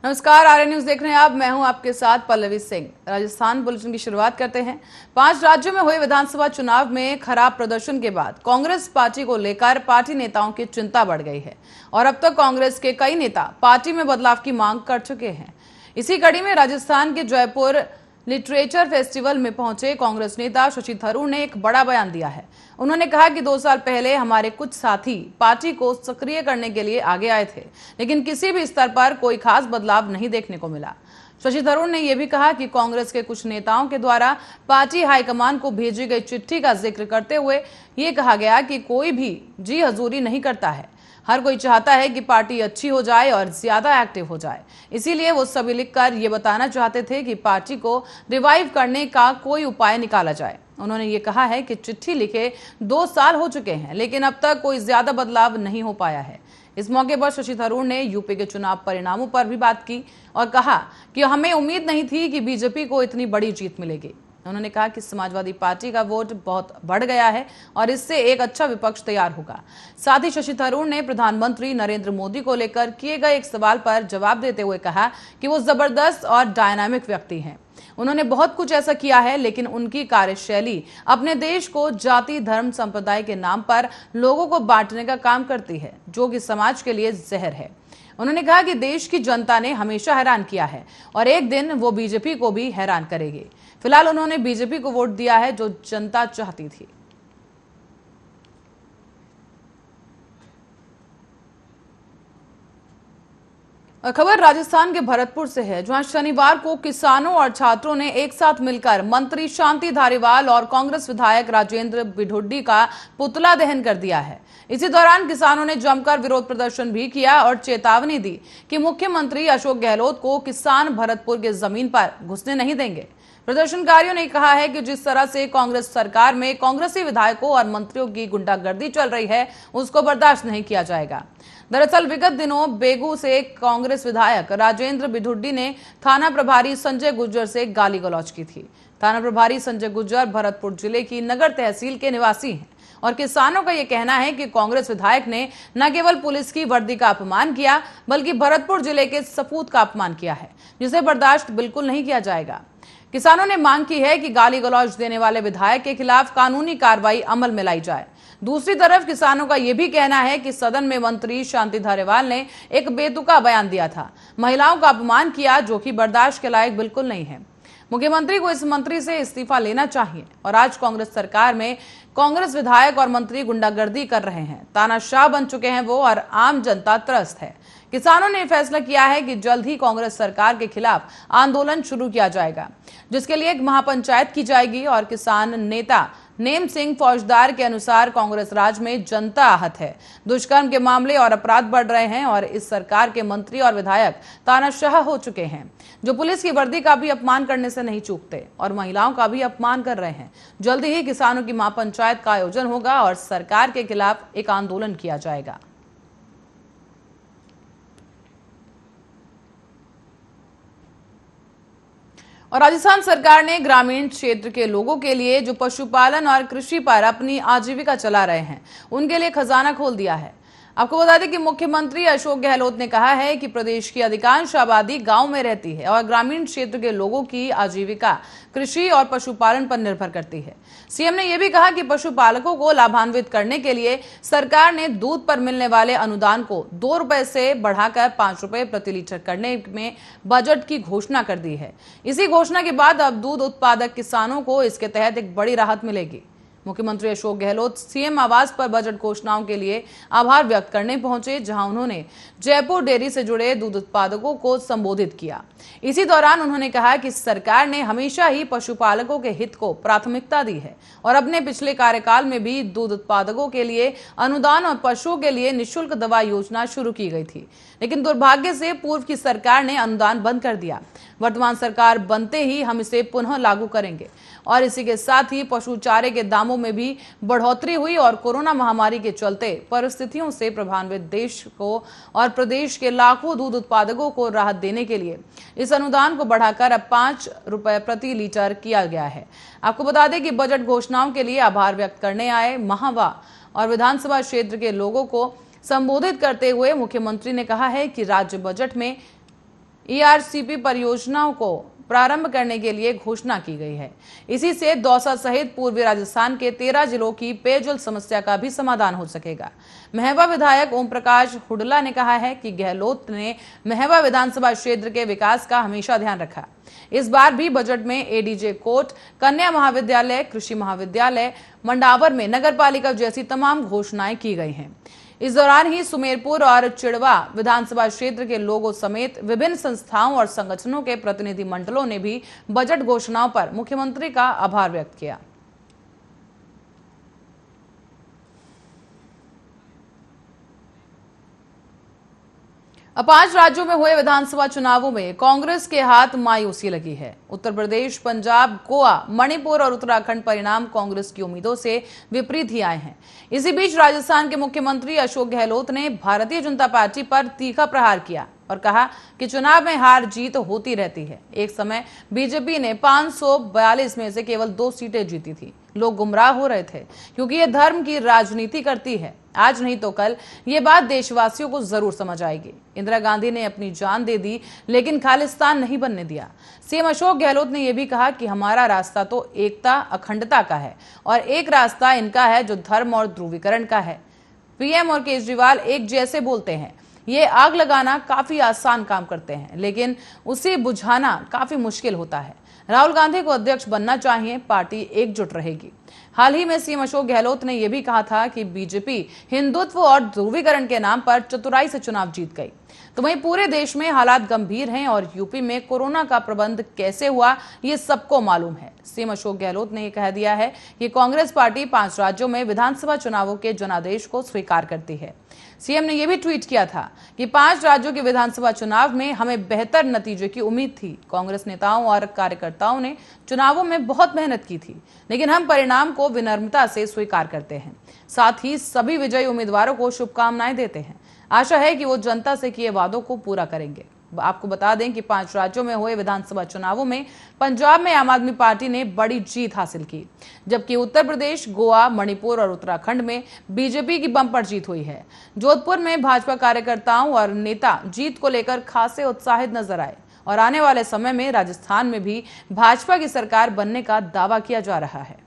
नमस्कार, आर्य न्यूज देख रहे हैं आप। मैं हूं आपके साथ पल्लवी सिंह। राजस्थान बुलेटिन की शुरुआत करते हैं। 5 राज्यों में हुए विधानसभा चुनाव में खराब प्रदर्शन के बाद कांग्रेस पार्टी को लेकर पार्टी नेताओं की चिंता बढ़ गई है और अब तक कांग्रेस के कई नेता पार्टी में बदलाव की मांग कर चुके हैं। इसी कड़ी में राजस्थान के जयपुर लिटरेचर फेस्टिवल में पहुंचे कांग्रेस नेता शशि थरूर ने एक बड़ा बयान दिया है। उन्होंने कहा कि 2 साल पहले हमारे कुछ साथी पार्टी को सक्रिय करने के लिए आगे आए थे, लेकिन किसी भी स्तर पर कोई खास बदलाव नहीं देखने को मिला। शशि थरूर ने यह भी कहा कि कांग्रेस के कुछ नेताओं के द्वारा पार्टी हाईकमान को भेजी गई चिट्ठी का जिक्र करते हुए ये कहा गया कि कोई भी जी हजूरी नहीं करता है। हर कोई चाहता है कि पार्टी अच्छी हो जाए और ज्यादा एक्टिव हो जाए, इसीलिए वो सभी लिखकर ये बताना चाहते थे कि पार्टी को रिवाइव करने का कोई उपाय निकाला जाए। उन्होंने ये कहा है कि चिट्ठी लिखे 2 साल हो चुके हैं, लेकिन अब तक कोई ज्यादा बदलाव नहीं हो पाया है। इस मौके पर शशि थरूर ने यूपी के चुनाव परिणामों पर भी बात की और कहा कि हमें उम्मीद नहीं थी कि बीजेपी को इतनी बड़ी जीत मिलेगी। उन्होंने कहा कि समाजवादी पार्टी का वोट बहुत बढ़ गया है और इससे एक अच्छा विपक्ष तैयार होगा। साथ ही शशि थरूर ने प्रधानमंत्री नरेंद्र मोदी को लेकर किए गए एक सवाल पर जवाब देते हुए कहा कि वो जबरदस्त और डायनामिक व्यक्ति हैं। उन्होंने बहुत कुछ ऐसा किया है, लेकिन उनकी कार्यशैली अपने देश को जाति, धर्म, संप्रदाय के नाम पर लोगों को बांटने का काम करती है, जो कि समाज के लिए जहर है। उन्होंने कहा कि देश की जनता ने हमेशा हैरान किया है और एक दिन वो बीजेपी को भी हैरान करेगी। फिलहाल उन्होंने बीजेपी को वोट दिया है जो जनता चाहती थी। और खबर राजस्थान के भरतपुर से है, जहां शनिवार को किसानों और छात्रों ने एक साथ मिलकर मंत्री शांति धारीवाल और कांग्रेस विधायक राजेंद्र बिढुड्डी का पुतला दहन कर दिया है। इसी दौरान किसानों ने जमकर विरोध प्रदर्शन भी किया और चेतावनी दी कि मुख्यमंत्री अशोक गहलोत को किसान भरतपुर के जमीन पर घुसने नहीं देंगे। प्रदर्शनकारियों ने कहा है कि जिस तरह से कांग्रेस सरकार में कांग्रेसी विधायकों और मंत्रियों की गुंडागर्दी चल रही है, उसको बर्दाश्त नहीं किया जाएगा। दरअसल विगत दिनों बेगू से कांग्रेस विधायक राजेंद्र बिढुड्डी ने थाना प्रभारी संजय गुर्जर से गाली गलौज की थी। थाना प्रभारी संजय गुर्जर भरतपुर जिले की नगर तहसील के निवासी हैं और किसानों का यह कहना है कि कांग्रेस विधायक ने न केवल पुलिस की वर्दी का अपमान किया, बल्कि भरतपुर जिले के सपूत का अपमान किया है, जिसे बर्दाश्त बिल्कुल नहीं किया जाएगा। किसानों ने मांग की है कि गाली गलौज देने वाले विधायक के खिलाफ कानूनी कार्रवाई अमल में लाई जाए। दूसरी तरफ किसानों का यह भी कहना है कि सदन में मंत्री शांति धारीवाल ने एक बेतुका बयान दिया था, महिलाओं का अपमान किया, जो कि बर्दाश्त के लायक बिल्कुल नहीं है। मुख्यमंत्री को इस मंत्री से इस्तीफा लेना चाहिए। और आज कांग्रेस सरकार में कांग्रेस विधायक और मंत्री गुंडागर्दी कर रहे हैं, तानाशाह बन चुके हैं वो, और आम जनता त्रस्त है। किसानों ने फैसला किया है कि जल्द ही कांग्रेस सरकार के खिलाफ आंदोलन शुरू किया जाएगा, जिसके लिए एक महापंचायत की जाएगी। और किसान नेता नेम सिंह फौजदार के अनुसार कांग्रेस राज में जनता आहत है, दुष्कर्म के मामले और अपराध बढ़ रहे हैं और इस सरकार के मंत्री और विधायक तानाशाह हो चुके हैं, जो पुलिस की वर्दी का भी अपमान करने से नहीं चूकते और महिलाओं का भी अपमान कर रहे हैं। जल्द ही किसानों की महापंचायत का आयोजन होगा और सरकार के खिलाफ एक आंदोलन किया जाएगा। और राजस्थान सरकार ने ग्रामीण क्षेत्र के लोगों के लिए जो पशुपालन और कृषि पर अपनी आजीविका चला रहे हैं, उनके लिए खजाना खोल दिया है। आपको बता दें कि मुख्यमंत्री अशोक गहलोत ने कहा है कि प्रदेश की अधिकांश आबादी गांव में रहती है और ग्रामीण क्षेत्र के लोगों की आजीविका कृषि और पशुपालन पर निर्भर करती है। सीएम ने यह भी कहा कि पशुपालकों को लाभान्वित करने के लिए सरकार ने दूध पर मिलने वाले अनुदान को 2 रुपए से बढ़ाकर 5 रुपए प्रति लीटर करने में बजट की घोषणा कर दी है। इसी घोषणा के बाद अब दूध उत्पादक किसानों को इसके तहत एक बड़ी राहत मिलेगी। मुख्यमंत्री अशोक गहलोत सीएम आवास पर बजट घोषणाओं के लिए आभार व्यक्त करने पहुंचे, जहां उन्होंने जयपुर डेयरी से जुड़े दूध उत्पादकों को संबोधित किया। इसी दौरान उन्होंने कहा कि सरकार ने हमेशा ही पशुपालकों के हित को प्राथमिकता दी है और अपने पिछले कार्यकाल में भी दूध उत्पादकों के लिए अनुदान और पशुओं के लिए निःशुल्क दवा योजना शुरू की गई थी, लेकिन दुर्भाग्य से पूर्व की सरकार ने अनुदान बंद कर दिया। वर्तमान सरकार बनते ही हम इसे पुनः लागू करेंगे। और इसी के साथ ही पशु चारे के दामों में भी बढ़ोतरी हुई और कोरोना महामारी के चलते परिस्थितियों से प्रभावित देश को और प्रदेश के लाखों दूध उत्पादकों को राहत देने के लिए इस अनुदान को बढ़ाकर अब 5 रुपए प्रति लीटर किया गया है। आपको बता दें कि बजट घोषणाओं के लिए आभार व्यक्त करने आए महावा और विधानसभा क्षेत्र के लोगों को संबोधित करते हुए मुख्यमंत्री ने कहा है कि राज्य बजट में ईआरसीपी परियोजनाओं को प्रारंभ करने के लिए घोषणा की गई है। इसी से दौसा सहित पूर्वी राजस्थान के 13 जिलों की पेयजल समस्या का भी समाधान हो सकेगा। महवा विधायक ओम प्रकाश हुडला ने कहा है कि गहलोत ने महवा विधानसभा क्षेत्र के विकास का हमेशा ध्यान रखा। इस बार भी बजट में एडीजे कोर्ट, कन्या महाविद्यालय, कृषि महाविद्यालय, मंडावर में नगरपालिका जैसी तमाम घोषणाएं की गई हैं। इस दौरान ही सुमेरपुर और चिड़वा विधानसभा क्षेत्र के लोगों समेत विभिन्न संस्थाओं और संगठनों के प्रतिनिधि मंडलों ने भी बजट घोषणाओं पर मुख्यमंत्री का आभार व्यक्त किया। 5 राज्यों में हुए विधानसभा चुनावों में कांग्रेस के हाथ मायूसी लगी है। उत्तर प्रदेश, पंजाब, गोवा, मणिपुर और उत्तराखंड परिणाम कांग्रेस की उम्मीदों से विपरीत ही आए हैं। इसी बीच राजस्थान के मुख्यमंत्री अशोक गहलोत ने भारतीय जनता पार्टी पर तीखा प्रहार किया और कहा कि चुनाव में हार जीत होती रहती है। एक समय बीजेपी ने 542 में से केवल 2 सीटें जीती थी। लोग गुमराह हो रहे थे क्योंकि ये धर्म की राजनीति करती है। आज नहीं तो कल ये बात देशवासियों को जरूर समझ आएगी। इंदिरा गांधी ने अपनी जान दे दी लेकिन खालिस्तान नहीं बनने दिया। सीएम अशोक गहलोत ने यह भी कहा कि हमारा रास्ता तो एकता, अखंडता का है और एक रास्ता इनका है जो धर्म और ध्रुवीकरण का है। पीएम और केजरीवाल एक जैसे बोलते हैं। ये आग लगाना काफी आसान काम करते हैं लेकिन उसे बुझाना काफी मुश्किल होता है। राहुल गांधी को अध्यक्ष बनना चाहिए, पार्टी एकजुट रहेगी। हाल ही में सीएम अशोक गहलोत ने यह भी कहा था कि बीजेपी हिंदुत्व और ध्रुवीकरण के नाम पर चतुराई से चुनाव जीत गई। तो वहीं पूरे देश में हालात गंभीर हैं और यूपी में कोरोना का प्रबंध कैसे हुआ ये सबको मालूम है। सीएम अशोक गहलोत ने यह कह दिया है कि कांग्रेस पार्टी 5 राज्यों में विधानसभा चुनावों के जनादेश को स्वीकार करती है। सीएम ने यह भी ट्वीट किया था कि 5 राज्यों के विधानसभा चुनाव में हमें बेहतर नतीजे की उम्मीद थी। कांग्रेस नेताओं और कार्यकर्ताओं ने चुनावों में बहुत मेहनत की थी लेकिन हम परिणाम को विनम्रता से स्वीकार करते हैं। साथ ही सभी विजयी उम्मीदवारों को शुभकामनाएं देते हैं। आशा है कि वो जनता से किए वादों को पूरा करेंगे। आपको बता दें कि 5 राज्यों में हुए विधानसभा चुनावों में पंजाब में आम आदमी पार्टी ने बड़ी जीत हासिल की, जबकि उत्तर प्रदेश, गोवा, मणिपुर और उत्तराखंड में बीजेपी की बम्पर जीत हुई है। जोधपुर में भाजपा कार्यकर्ताओं और नेता जीत को लेकर खासे उत्साहित नजर आए और आने वाले समय में राजस्थान में भी भाजपा की सरकार बनने का दावा किया जा रहा है।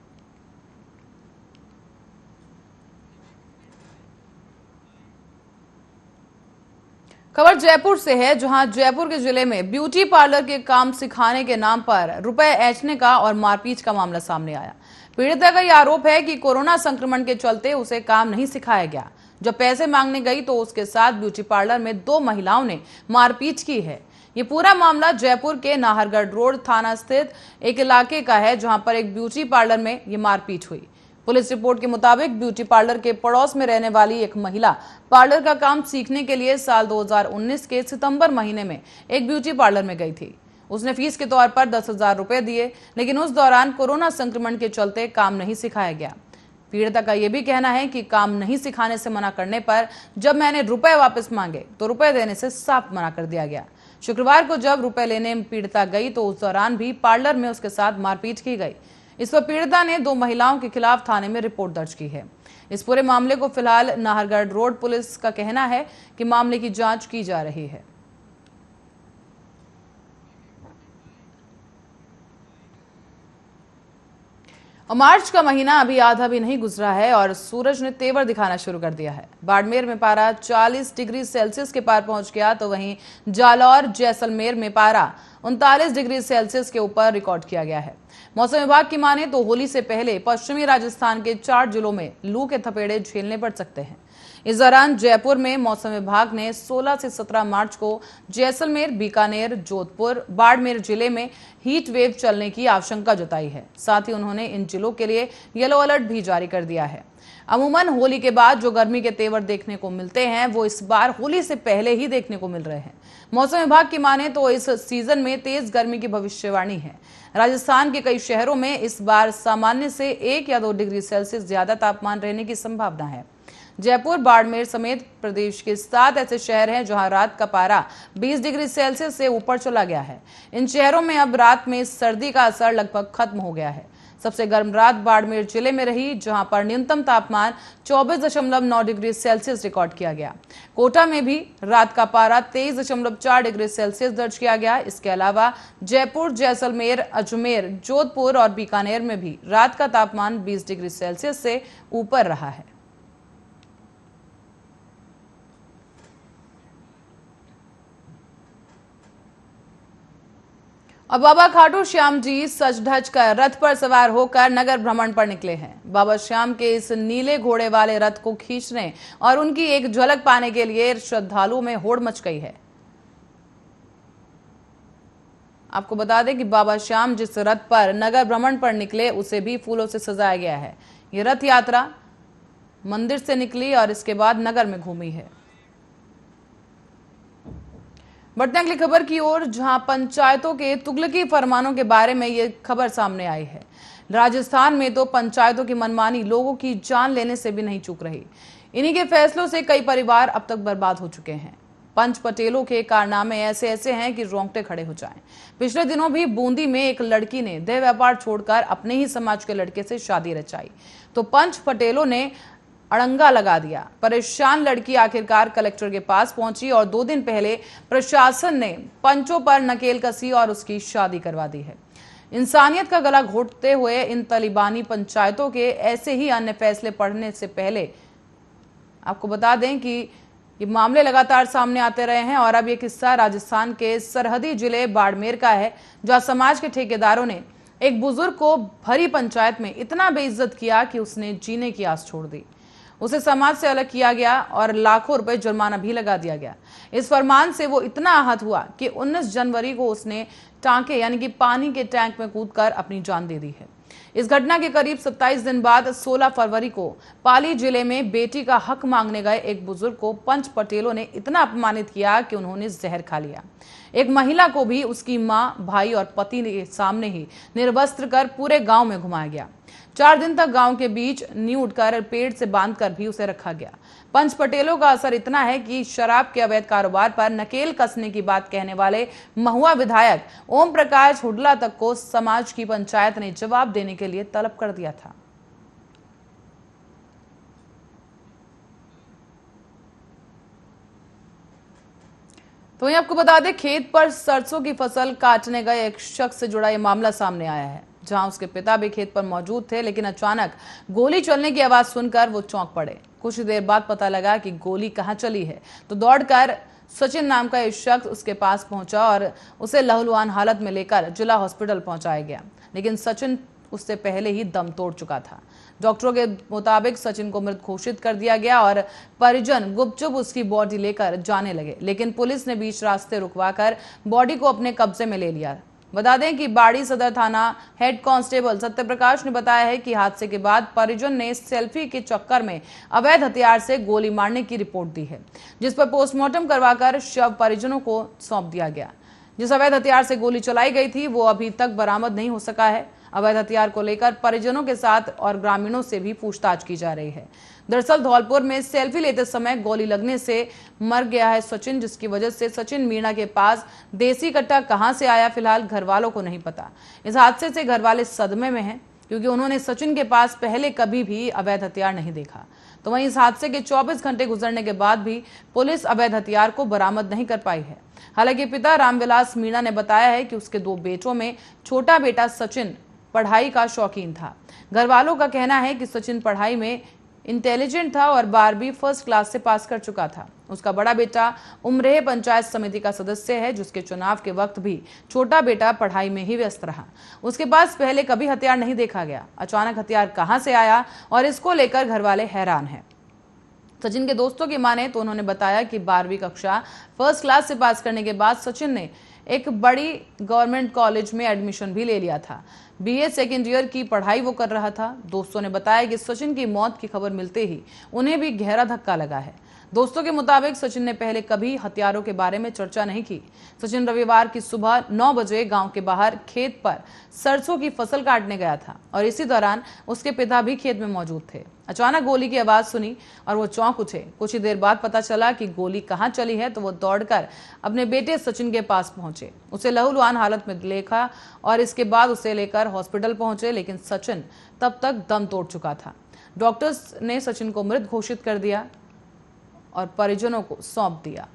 खबर जयपुर से है, जहां जयपुर के जिले में ब्यूटी पार्लर के काम सिखाने के नाम पर रुपए ऐंठने का और मारपीट का मामला सामने आया। पीड़िता का यह आरोप है कि कोरोना संक्रमण के चलते उसे काम नहीं सिखाया गया। जब पैसे मांगने गई तो उसके साथ ब्यूटी पार्लर में 2 महिलाओं ने मारपीट की है। ये पूरा मामला जयपुर के नाहरगढ़ रोड थाना स्थित एक इलाके का है, जहां पर एक ब्यूटी पार्लर में ये मारपीट हुई। पुलिस रिपोर्ट के मुताबिक ब्यूटी पार्लर के पड़ोस में रहने वाली एक महिला पार्लर का काम सीखने के लिए साल 2019 के सितंबर महीने में एक ब्यूटी पार्लर में गई थी। उसने फीस के तौर पर 10,000 रुपए दिए लेकिन उस दौरान कोरोना संक्रमण के चलते काम नहीं सिखाया गया। पीड़िता का यह भी कहना है कि काम नहीं सिखाने से मना करने पर जब मैंने रुपए वापस मांगे तो रुपए देने से साफ मना कर दिया गया। शुक्रवार को जब रुपए लेने पीड़िता गई तो उस दौरान भी पार्लर में उसके साथ मारपीट की गई। इस पर पीड़िता ने 2 महिलाओं के खिलाफ थाने में रिपोर्ट दर्ज की है। इस पूरे मामले को फिलहाल नाहरगढ़ रोड पुलिस का कहना है कि मामले की जांच की जा रही है। मार्च का महीना अभी आधा भी नहीं गुजरा है और सूरज ने तेवर दिखाना शुरू कर दिया है। बाड़मेर में पारा 40 डिग्री सेल्सियस के पार पहुंच गया तो वहीं जालौर, जैसलमेर में पारा 39 डिग्री सेल्सियस के ऊपर रिकॉर्ड किया गया है। मौसम विभाग की माने तो होली से पहले पश्चिमी राजस्थान के 4 जिलों में लू के थपेड़े झेलने पड़ सकते हैं। इस दौरान जयपुर में मौसम विभाग ने 16 से 17 मार्च को जैसलमेर, बीकानेर, जोधपुर, बाड़मेर जिले में हीट वेव चलने की आशंका जताई है। साथ ही उन्होंने इन जिलों के लिए येलो अलर्ट भी जारी कर दिया है। अमूमन होली के बाद जो गर्मी के तेवर देखने को मिलते हैं वो इस बार होली से पहले ही देखने को मिल रहे हैं। मौसम विभाग की माने तो इस सीजन में तेज गर्मी की भविष्यवाणी है। राजस्थान के कई शहरों में इस बार सामान्य से 1 या 2 डिग्री सेल्सियस ज्यादा तापमान रहने की संभावना है। जयपुर, बाड़मेर समेत प्रदेश के 7 ऐसे शहर हैं जहां रात का पारा 20 डिग्री सेल्सियस से ऊपर चला गया है। इन शहरों में अब रात में सर्दी का असर लगभग खत्म हो गया है। सबसे गर्म रात बाड़मेर जिले में रही, जहां पर न्यूनतम तापमान 24.9 डिग्री सेल्सियस रिकॉर्ड किया गया। कोटा में भी रात का पारा 23.4 डिग्री सेल्सियस दर्ज किया गया। इसके अलावा जयपुर, जैसलमेर, अजमेर, जोधपुर और बीकानेर में भी रात का तापमान 20 डिग्री सेल्सियस से ऊपर रहा है। अब बाबा खाटू श्याम जी सज धज कर रथ पर सवार होकर नगर भ्रमण पर निकले हैं। बाबा श्याम के इस नीले घोड़े वाले रथ को खींचने और उनकी एक झलक पाने के लिए श्रद्धालुओं में होड़ मच गई है। आपको बता दें कि बाबा श्याम जिस रथ पर नगर भ्रमण पर निकले उसे भी फूलों से सजाया गया है। ये रथ यात्रा मंदिर से निकली और इसके बाद नगर में घूमी है। बढ़ते अगली खबर की ओर, जहां पंचायतों के तुगलकी फरमानों के बारे में ये खबर सामने आई है। राजस्थान में तो पंचायतों की मनमानी लोगों की जान लेने से भी नहीं चूक रही। इन्हीं के फैसलों से कई परिवार अब तक बर्बाद हो चुके हैं। पंच पटेलों के कारनामे ऐसे ऐसे हैं कि रोंगटे खड़े हो जाएं। पिछले दिनों भी बूंदी में एक लड़की ने देह व्यापार छोड़कर अपने ही समाज के लड़के से शादी रचाई, तो पंच पटेलों ने अड़ंगा लगा दिया। परेशान लड़की आखिरकार कलेक्टर के पास पहुंची और 2 दिन पहले प्रशासन ने पंचों पर नकेल कसी और उसकी शादी करवा दी है। इंसानियत का गला घोटते हुए इन तालिबानी पंचायतों के ऐसे ही अन्य फैसले पढ़ने से पहले आपको बता दें कि ये मामले लगातार सामने आते रहे हैं और अब ये किस्सा राजस्थान के सरहदी जिले बाड़मेर का है, जहां समाज के ठेकेदारों ने एक बुजुर्ग को भरी पंचायत में इतना बेइज्जत किया कि उसने जीने की आस छोड़ दी। उसे समाज से अलग किया गया और लाखों रुपए जुर्माना भी लगा दिया गया। इस फरमान से वो इतना आहत हुआ कि 19 जनवरी को उसने टांके यानी कि पानी के टैंक में कूदकर अपनी जान दे दी है। इस घटना के करीब 27 दिन बाद 16 फरवरी को पाली जिले में बेटी का हक मांगने गए एक बुजुर्ग को पंच पटेलों ने इतना अपमानित किया कि उन्होंने जहर खा लिया। एक महिला को भी उसकी मां, भाई और पति के सामने ही निर्वस्त्र कर पूरे गांव में घुमाया गया। 4 दिन तक गांव के बीच न्यूड कर पेड़ से बांधकर भी उसे रखा गया। पंच पटेलों का असर इतना है कि शराब के अवैध कारोबार पर नकेल कसने की बात कहने वाले महुआ विधायक ओम प्रकाश हुड्डा तक को समाज की पंचायत ने जवाब देने के लिए तलब कर दिया था। तो वहीं आपको बता दें, खेत पर सरसों की फसल काटने गए एक शख्स से जुड़ा यह मामला सामने आया है, जहां उसके पिता भी खेत पर मौजूद थे, लेकिन अचानक गोली चलने की आवाज सुनकर वो चौंक पड़े। कुछ देर बाद पता लगा कि गोली कहां चली है, तो दौड़कर सचिन नाम का एक शख्स उसके पास पहुंचा और उसे लहूलुहान हालत में लेकर जिला हॉस्पिटल पहुंचाया गया, लेकिन सचिन उससे पहले ही दम तोड़ चुका था। डॉक्टरों के मुताबिक सचिन को मृत घोषित कर दिया गया और परिजन गुपचुप उसकी बॉडी लेकर जाने लगे, लेकिन पुलिस ने बीच रास्ते रुकवाकर बॉडी को अपने कब्जे में ले लिया। बता दें कि बाड़ी सदर थाना हेड कांस्टेबल सत्यप्रकाश ने बताया है कि हादसे के बाद परिजन ने सेल्फी के चक्कर में अवैध हथियार से गोली मारने की रिपोर्ट दी है, जिस पर पोस्टमार्टम करवाकर शव परिजनों को सौंप दिया गया। जिस अवैध हथियार से गोली चलाई गई थी वो अभी तक बरामद नहीं हो सका है। अवैध हथियार को लेकर परिजनों के साथ और ग्रामीणों से भी पूछताछ की जा रही है। दरअसल धौलपुर में सेल्फी लेते समय गोली लगने से मर गया है सचिन, जिसकी वजह से सचिन मीणा के पास देसी कट्टा कहां से आया फिलहाल घर वालों को नहीं पता। इस हादसे से घर वाले सदमे में हैं, क्योंकि उन्होंने सचिन के पास पहले कभी भी अवैध हथियार नहीं देखा। तो वहीं इस हादसे के 24 घंटे गुजरने के बाद भी पुलिस अवैध हथियार को बरामद नहीं कर पाई है। हालांकि पिता रामविलास मीणा ने बताया है कि उसके 2 बेटों में छोटा बेटा सचिन पढ़ाई का शौकीन था। घर वालों का कहना है कि सचिन पढ़ाई में इंटेलिजेंट था और 12वीं फर्स्ट क्लास से पास कर चुका था। उसका बड़ा बेटा उमरेह पंचायत समिति का सदस्य है, जिसके चुनाव के वक्त भी छोटा बेटा पढ़ाई में ही व्यस्त रहा। उसके पास पहले कभी हथियार नहीं देखा गया। अचानक हथियार कहां से आया और इसको लेकर घर वाले हैरान हैं। सचिन के दोस्तों की माने तो उन्होंने बताया कि 12वीं कक्षा फर्स्ट क्लास से पास करने के बाद सचिन ने एक बड़ी गवर्नमेंट कॉलेज में एडमिशन भी ले लिया था। बीए सेकेंड ईयर की पढ़ाई वो कर रहा था। दोस्तों ने बताया कि सचिन की मौत की खबर मिलते ही उन्हें भी गहरा धक्का लगा है। दोस्तों के मुताबिक सचिन ने पहले कभी हथियारों के बारे में चर्चा नहीं की। सचिन रविवार की सुबह 9 बजे गांव के बाहर खेत पर सरसों की फसल काटने गया था और इसी दौरान उसके पिता भी खेत में मौजूद थे। अचानक गोली की आवाज सुनी और वो चौंक उठे। कुछ ही देर बाद पता चला कि गोली कहां चली है तो वो दौड़कर अपने बेटे सचिन के पास पहुंचे। उसे लहूलुहान हालत में देखा और इसके बाद उसे लेकर हॉस्पिटल पहुंचे, लेकिन सचिन तब तक दम तोड़ चुका था। डॉक्टर्स ने सचिन को मृत घोषित कर दिया और परिजनों को सौंप दिया।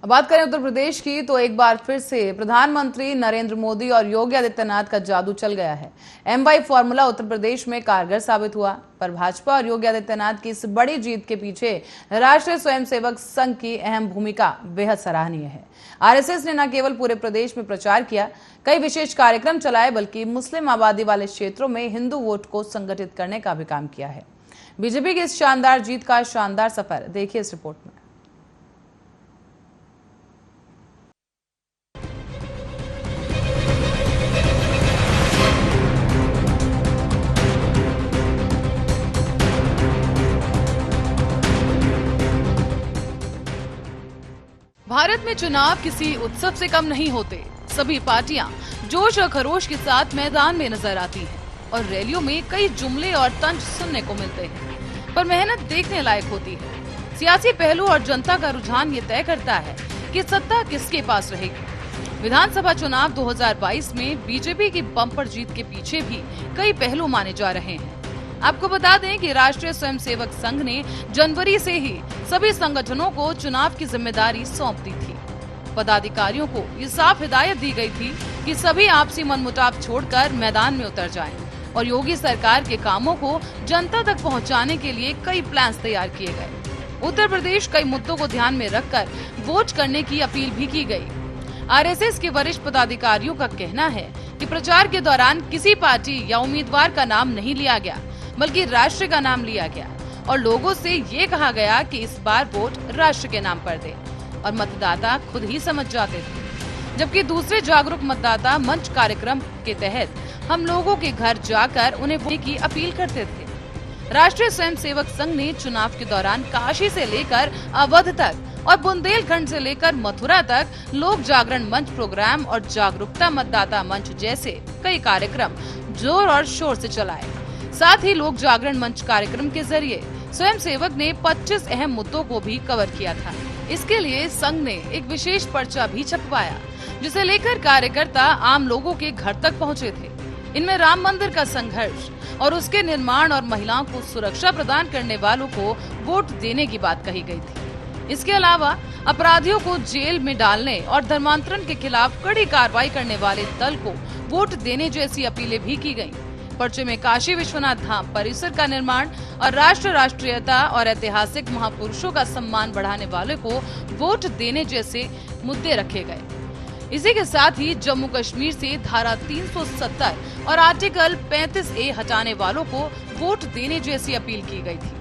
अब बात करें उत्तर प्रदेश की, तो एक बार फिर से प्रधानमंत्री नरेंद्र मोदी और योगी आदित्यनाथ का जादू चल गया है। M-5 फॉर्मूला उत्तर प्रदेश में कारगर साबित हुआ, पर भाजपा और योगी आदित्यनाथ की इस बड़ी जीत के पीछे राष्ट्रीय स्वयंसेवक संघ की अहम भूमिका बेहद सराहनीय है। RSS ने न केवल पूरे प्रदेश में प्रचार किया, कई विशेष कार्यक्रम चलाए, बल्कि मुस्लिम आबादी वाले क्षेत्रों में हिंदू वोट को संगठित करने का भी काम किया है। बीजेपी की इस शानदार जीत का शानदार सफर देखिए इस रिपोर्ट में। भारत में चुनाव किसी उत्सव से कम नहीं होते। सभी पार्टियां जोश और खरोश के साथ मैदान में नजर आती हैं और रैलियों में कई जुमले और तंज सुनने को मिलते हैं, पर मेहनत देखने लायक होती है। सियासी पहलू और जनता का रुझान ये तय करता है कि सत्ता किसके पास रहेगी। विधानसभा चुनाव 2022 में बीजेपी की बम्पर जीत के पीछे भी कई पहलू माने जा रहे हैं। आपको बता दें कि राष्ट्रीय स्वयंसेवक संघ ने जनवरी से ही सभी संगठनों को चुनाव की जिम्मेदारी सौंप दी थी। पदाधिकारियों को ये साफ हिदायत दी गई थी कि सभी आपसी मनमुटाव छोड़कर मैदान में उतर जाएं और योगी सरकार के कामों को जनता तक पहुंचाने के लिए कई प्लान्स तैयार किए गए। उत्तर प्रदेश कई मुद्दों को ध्यान में रखकर वोट करने की अपील भी की गई। RSS के वरिष्ठ पदाधिकारियों का कहना है कि प्रचार के दौरान किसी पार्टी या उम्मीदवार का नाम नहीं लिया गया, बल्कि राष्ट्र का नाम लिया गया और लोगों से ये कहा गया कि इस बार वोट राष्ट्र के नाम पर दें और मतदाता खुद ही समझ जाते थे। जबकि दूसरे जागरूक मतदाता मंच कार्यक्रम के तहत हम लोगों के घर जाकर उन्हें वोट की अपील करते थे। राष्ट्रीय स्वयंसेवक संघ ने चुनाव के दौरान काशी से लेकर अवध तक और बुंदेलखंड से लेकर मथुरा तक लोक जागरण मंच प्रोग्राम और जागरूकता मतदाता मंच जैसे कई कार्यक्रम जोर और शोर से चलाए। साथ ही लोक जागरण मंच कार्यक्रम के जरिए स्वयंसेवक ने 25 अहम मुद्दों को भी कवर किया था। इसके लिए संघ ने एक विशेष पर्चा भी छपवाया, जिसे लेकर कार्यकर्ता आम लोगों के घर तक पहुंचे थे। इनमें राम मंदिर का संघर्ष और उसके निर्माण और महिलाओं को सुरक्षा प्रदान करने वालों को वोट देने की बात कही गई थी। इसके अलावा अपराधियों को जेल में डालने और धर्मांतरण के खिलाफ कड़ी कार्रवाई करने वाले दल को वोट देने जैसी अपीलें भी की गयी। पर्चे में काशी विश्वनाथ धाम परिसर का निर्माण और राष्ट्रीयता और ऐतिहासिक महापुरुषों का सम्मान बढ़ाने वाले को वोट देने जैसे मुद्दे रखे गए। इसी के साथ ही जम्मू कश्मीर से धारा 370 और आर्टिकल 35A हटाने वालों को वोट देने जैसी अपील की गई थी।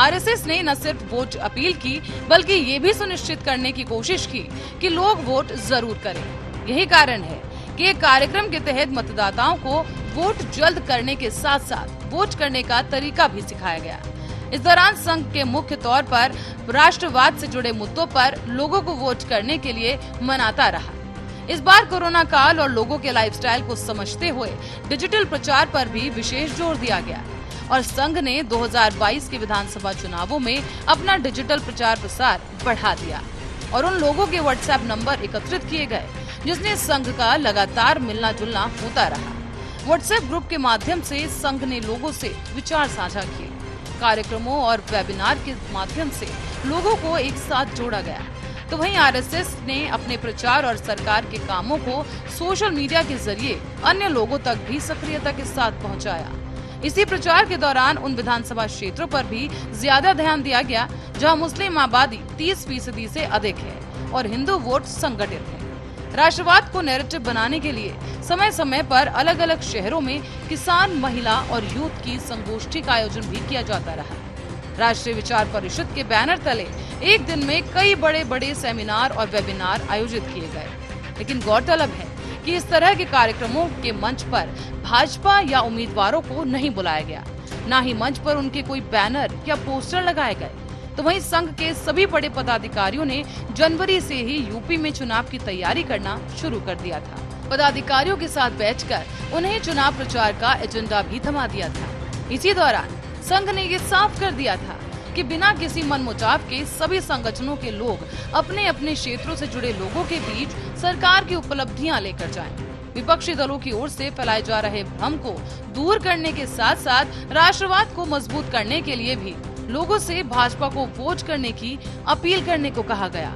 RSS ने न सिर्फ वोट अपील की, बल्कि ये भी सुनिश्चित करने की कोशिश की कि लोग वोट जरूर करें। यही कारण है कि एक कार्यक्रम के तहत मतदाताओं को वोट जल्द करने के साथ साथ वोट करने का तरीका भी सिखाया गया। इस दौरान संघ के मुख्य तौर पर राष्ट्रवाद से जुड़े मुद्दों पर लोगों को वोट करने के लिए मनाता रहा। इस बार कोरोना काल और लोगों के लाइफस्टाइल को समझते हुए डिजिटल प्रचार पर भी विशेष जोर दिया गया और संघ ने 2022 के विधानसभा चुनावों में अपना डिजिटल प्रचार प्रसार बढ़ा दिया और उन लोगों के व्हाट्सएप नंबर एकत्रित किए गए जिसने संघ का लगातार मिलना जुलना होता रहा। व्हाट्सएप ग्रुप के माध्यम से संघ ने लोगों से विचार साझा किए। कार्यक्रमों और वेबिनार के माध्यम से लोगों को एक साथ जोड़ा गया। तो वहीं RSS ने अपने प्रचार और सरकार के कामों को सोशल मीडिया के जरिए अन्य लोगों तक भी सक्रियता के साथ पहुंचाया। इसी प्रचार के दौरान उन विधानसभा क्षेत्रों पर भी ज्यादा ध्यान दिया गया जहां मुस्लिम आबादी 30% से अधिक है और हिंदू वोट संगठित है। राष्ट्रवाद को नैरेटिव बनाने के लिए समय समय पर अलग अलग शहरों में किसान, महिला और यूथ की संगोष्ठी का आयोजन भी किया जाता रहा। राष्ट्रीय विचार परिषद के बैनर तले एक दिन में कई बड़े बड़े सेमिनार और वेबिनार आयोजित किए गए। लेकिन गौरतलब है कि इस तरह के कार्यक्रमों के मंच पर भाजपा या उम्मीदवारों को नहीं बुलाया गया, न ही मंच पर उनके कोई बैनर या पोस्टर लगाए गए। तो वहीं संघ के सभी बड़े पदाधिकारियों ने जनवरी से ही यूपी में चुनाव की तैयारी करना शुरू कर दिया था। पदाधिकारियों के साथ बैठकर उन्हें चुनाव प्रचार का एजेंडा भी थमा दिया था। इसी दौरान संघ ने ये साफ कर दिया था कि बिना किसी मनमुटाव के सभी संगठनों के लोग अपने अपने क्षेत्रों से जुड़े लोगों के बीच सरकार की उपलब्धियां लेकर जाएं। विपक्षी दलों की ओर से फैलाए जा रहे भ्रम को दूर करने के साथ साथ राष्ट्रवाद को मजबूत करने के लिए भी लोगों से भाजपा को वोट करने की अपील करने को कहा गया।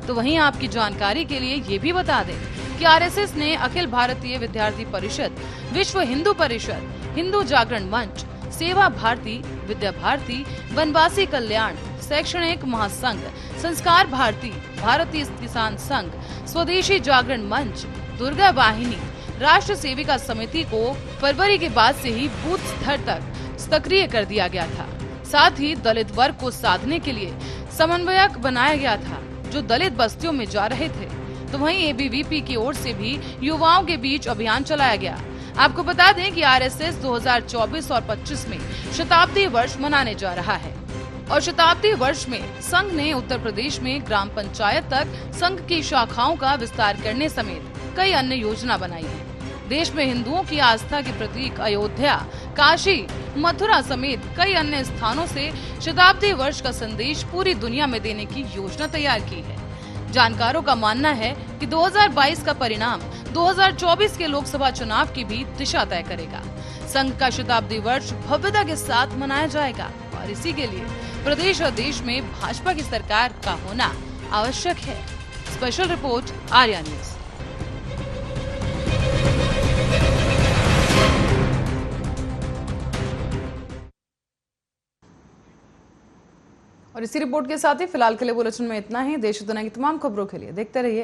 तो वहीं आपकी जानकारी के लिए ये भी बता दें कि आरएसएस ने अखिल भारतीय विद्यार्थी परिषद, विश्व हिंदू परिषद, हिंदू जागरण मंच, सेवा भारती, विद्या भारती, वनवासी कल्याण, शैक्षणिक महासंघ, संस्कार भारती, भारतीय किसान संघ, स्वदेशी जागरण मंच, दुर्गा वाहिनी, राष्ट्र सेविका समिति को फरवरी के बाद से ही बूथ स्तर तक सक्रिय कर दिया गया था। साथ ही दलित वर्ग को साधने के लिए समन्वयक बनाया गया था जो दलित बस्तियों में जा रहे थे। तो वहीं एबीवीपी की ओर से भी युवाओं के बीच अभियान चलाया गया। आपको बता दें कि आरएसएस 2024 और 25 में शताब्दी वर्ष मनाने जा रहा है और शताब्दी वर्ष में संघ ने उत्तर प्रदेश में ग्राम पंचायत तक संघ की शाखाओं का विस्तार करने समेत कई अन्य योजना बनाई है। देश में हिंदुओं की आस्था के प्रतीक अयोध्या, काशी, मथुरा समेत कई अन्य स्थानों से शताब्दी वर्ष का संदेश पूरी दुनिया में देने की योजना तैयार की है। जानकारों का मानना है कि 2022 का परिणाम 2024 के लोकसभा चुनाव की भी दिशा तय करेगा। संघ का शताब्दी वर्ष भव्यता के साथ मनाया जाएगा और इसी के लिए प्रदेश और देश में भाजपा की सरकार का होना आवश्यक है। Special report, Arya news. और इसी रिपोर्ट के साथ ही फिलहाल के लिए बुलेटिन में इतना ही। देश और दुनिया की तमाम खबरों के लिए देखते रहिए